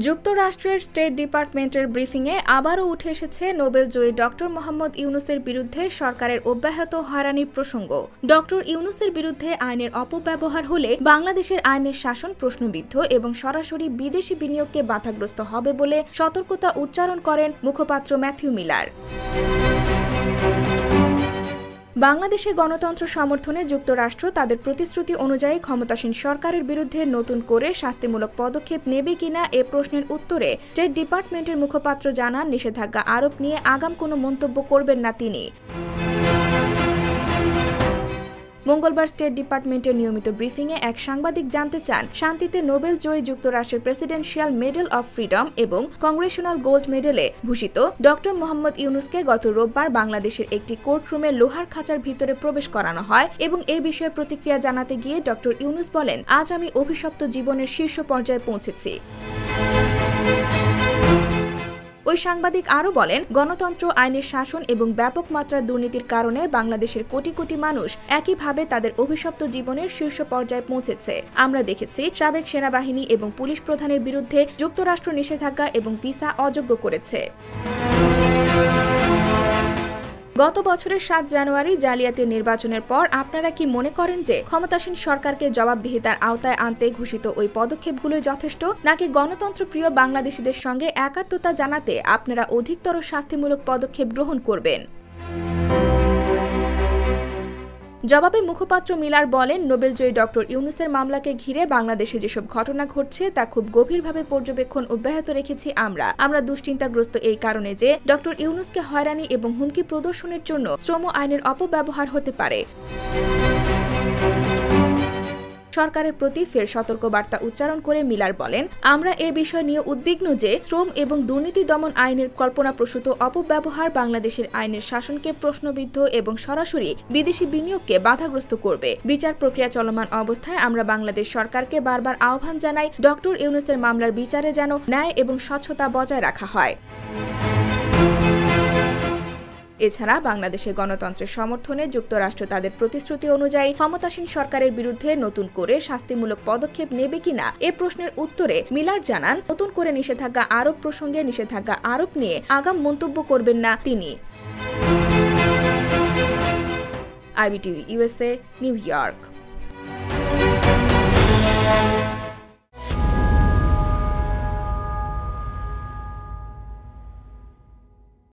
যুক্তরাষ্ট্রের স্টেট ডিপার্টমেন্টের ব্রিফিংয়ে আবারও উঠে এসেছে নোবেলজয়ী ডক্টর মোহাম্মদ ইউনূসের বিরুদ্ধে সরকারের অব্যাহত হয়রানির প্রসঙ্গ। ডক্টর ইউনূসের বিরুদ্ধে আইনের অপব্যবহার হলে বাংলাদেশের আইনের শাসন প্রশ্নবিদ্ধ এবং সরাসরি বিদেশি বিনিয়োগকে বাধাগ্রস্ত হবে বলে সতর্কতা উচ্চারণ করেন মুখপাত্র ম্যাথিউ মিলার। বাংলাদেশে গণতন্ত্র সমর্থনে যুক্তরাষ্ট্র তাদের প্রতিশ্রুতি অনুযায়ী ক্ষমতাসীন সরকারের বিরুদ্ধে নতুন করে শাস্তিমূলক পদক্ষেপ নেবে কিনা এ প্রশ্নের উত্তরে স্টেট ডিপার্টমেন্টের মুখপাত্র জানান, নিষেধাজ্ঞা আরোপ নিয়ে আগাম কোনো মন্তব্য করবেন না তিনি। মঙ্গলবার স্টেট ডিপার্টমেন্টের নিয়মিত ব্রিফিংয়ে এক সাংবাদিক জানতে চান, শান্তিতে নোবেল জয়ী যুক্তরাষ্ট্রের প্রেসিডেন্সিয়াল মেডেল অব ফ্রিডম এবং কংগ্রেশনাল গোল্ড মেডেলে ভূষিত ডক্টর মোহাম্মদ ইউনূসকে গত রোববার বাংলাদেশের একটি কোর্টরুমে লোহার খাঁচার ভিতরে প্রবেশ করানো হয় এবং এ বিষয়ে প্রতিক্রিয়া জানাতে গিয়ে ডক্টর ইউনূস বলেন, আজ আমি অভিশপ্ত জীবনের শীর্ষ পর্যায়ে পৌঁছেছি। ওই সাংবাদিক আরও বলেন, গণতন্ত্র, আইনের শাসন এবং ব্যাপক মাত্রার দুর্নীতির কারণে বাংলাদেশের কোটি কোটি মানুষ একইভাবে তাদের অভিশপ্ত জীবনের শীর্ষ পর্যায়ে পৌঁছেছে। আমরা দেখেছি সাবেক সেনাবাহিনী এবং পুলিশ প্রধানের বিরুদ্ধে যুক্তরাষ্ট্র নিষেধাজ্ঞা এবং ভিসা অযোগ্য করেছে। গত বছরের ৭ জানুয়ারি জালিয়াতির নির্বাচনের পর আপনারা কি মনে করেন যে ক্ষমতাসীন সরকারকে জবাবদিহিতার আওতায় আনতে ঘোষিত ওই পদক্ষেপগুলোই যথেষ্ট, নাকি গণতন্ত্রপ্রিয় বাংলাদেশিদের সঙ্গে একাত্মতা জানাতে আপনারা অধিকতর শাস্তিমূলক পদক্ষেপ গ্রহণ করবেন? জবাবে মুখপাত্র মিলার বলেন, নোবেলজয়ী ডক্টর ইউনূসের মামলাকে ঘিরে বাংলাদেশে যেসব ঘটনা ঘটছে তা খুব গভীরভাবে পর্যবেক্ষণ অব্যাহত রেখেছি আমরা দুশ্চিন্তাগ্রস্ত এই কারণে যে ডক্টর ইউনূসকে হয়রানি এবং হুমকি প্রদর্শনের জন্য শ্রম আইনের অপব্যবহার হতে পারে। সরকারের প্রতি ফের সতর্কবার্তা উচ্চারণ করে মিলার বলেন, আমরা এ বিষয় নিয়ে উদ্বিগ্ন যে শ্রম এবং দুর্নীতি দমন আইনের কল্পনাপ্রসূত অপব্যবহার বাংলাদেশের আইনের শাসনকে প্রশ্নবিদ্ধ এবং সরাসরি বিদেশি বিনিয়োগকে বাধাগ্রস্ত করবে। বিচার প্রক্রিয়া চলমান অবস্থায় আমরা বাংলাদেশ সরকারকে বারবার আহ্বান জানাই, ডক্টর ইউনূসের মামলার বিচারে যেন ন্যায় এবং স্বচ্ছতা বজায় রাখা হয়। এছাড়া বাংলাদেশে গণতন্ত্রের সমর্থনে যুক্তরাষ্ট্র তাদের প্রতিশ্রুতি অনুযায়ী ক্ষমতাসীন সরকারের বিরুদ্ধে নতুন করে শাস্তিমূলক পদক্ষেপ নেবে কিনা এ প্রশ্নের উত্তরে মিলার জানান, নতুন করে নিষেধাজ্ঞা আরোপ প্রসঙ্গে নিষেধাজ্ঞা আরোপ নিয়ে আগাম মন্তব্য করবেন না তিনি। IBTV USA, new York.